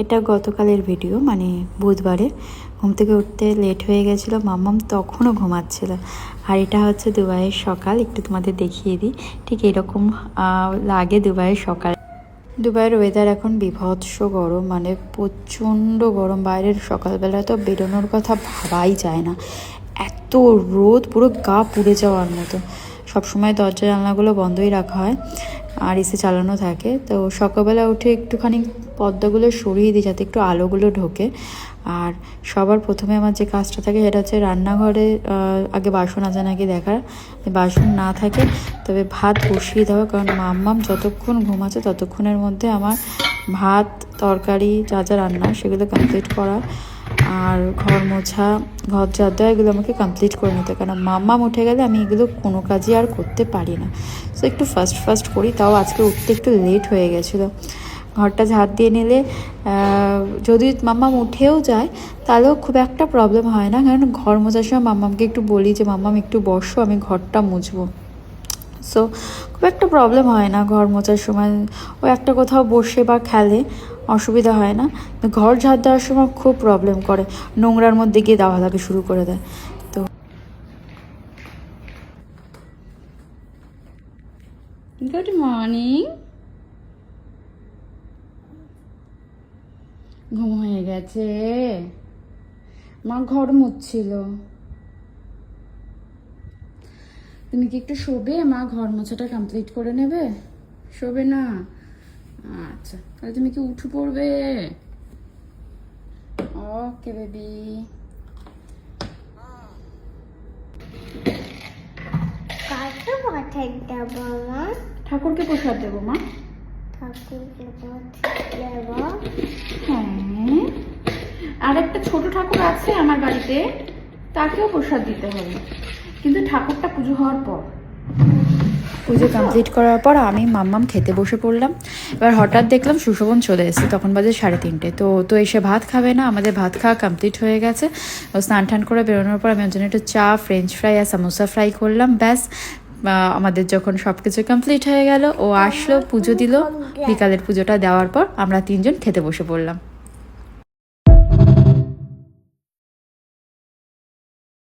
এটা গতকালের ভিডিও, মানে বুধবারে। ঘুম থেকে উঠতে লেট হয়ে গেছিলো, মাম্মাম তখনও ঘুমাচ্ছিল। আর এটা হচ্ছে দুবাইয়ের সকাল, একটু তোমাদের দেখিয়ে দিই। ঠিক এরকম লাগে দুবাইয়ের সকাল। দুবাইয়ের ওয়েদার এখন বিভৎস গরম, মানে প্রচণ্ড গরম। বাইরের সকালবেলা তো বেরোনোর কথা ভাবাই যায় না, এত রোদ, পুরো গা পুড়ে যাওয়ার মতো। সবসময় দরজা জানলাগুলো বন্ধই রাখা হয় আর এসি চালানো থাকে। তো সকালবেলা উঠে একটুখানি পর্দাগুলো সরিয়ে দিই যাতে একটু আলোগুলো ঢোকে। আর সবার প্রথমে আমার যে কাজটা থাকে সেটা হচ্ছে রান্নাঘরে আগে বাসন আছে নাকি দেখার। বাসন না থাকে তবে ভাত বসিয়ে দেওয়া, কারণ মাম্মাম যতক্ষণ ঘুমাচ্ছে ততক্ষণের মধ্যে আমার ভাত তরকারি যা যা রান্না সেগুলো কমপ্লিট করা, আর ঘর মোছা, ঘর ঝাড় দেওয়া, এগুলো আমাকে কমপ্লিট করে নিতে। কারণ মাম্মাম উঠে গেলে আমি এগুলো কোনো কাজই আর করতে পারি না। সো একটু ফাস্ট করি, তাও আজকে উঠতে একটু লেট হয়ে গেছিলো। ঘরটা ঝাড় দিয়ে নিলে যদি মাম্মাম উঠেও যায় তাহলেও খুব একটা প্রবলেম হয় না, কারণ ঘর মোছার সময় মাম্মামকে একটু বলি যে মাম্মাম একটু বসো, আমি ঘরটা মুছবো। সো খুব একটা প্রবলেম হয় না ঘর মোছার সময়। ও একটা কোথাও বসে বা খেলে অসুবিধা হয় না। ঘর ঝাড় দেওয়ার সময় খুব প্রবলেম করে, নোংরার মধ্যে গিয়ে দাওয়াদাবি শুরু করে দেয়। তো গুড মর্নিং। ঘুম হয়ে গেছে, মা ঘর মুছছিল। তুমি কি একটু শোবে? মা ঘর মোছাটা কমপ্লিট করে নেবে। শোবে না? আচ্ছা, তাহলে তুমি কি উঠে পড়বে? Okay baby. ঠাকুরকে প্রসাদ দেবো মা। হ্যাঁ, আর একটা ছোট ঠাকুর আছে আমার বাড়িতে, তাকেও প্রসাদ দিতে হবে, কিন্তু ঠাকুরটা পুজো হওয়ার পর। পুজো কমপ্লিট করার পর আমি মাম্মাম খেতে বসে পড়লাম। এবার হঠাৎ দেখলাম সুশোভন চলে এসেছে, তখন বাজে 3:30। তো এসে ভাত খাবে না, আমাদের ভাত খাওয়া কমপ্লিট হয়ে গেছে। ও স্নান টান করে বেরোনোর পর আমি ওর জন্য একটু চা, ফ্রেঞ্চ ফ্রাই আর সামোসা ফ্রাই করলাম। ব্যাস, আমাদের যখন সব কিছু কমপ্লিট হয়ে গেল, ও আসলো, পুজো দিল। বিকালের পুজোটা দেওয়ার পর আমরা 3জন খেতে বসে পড়লাম।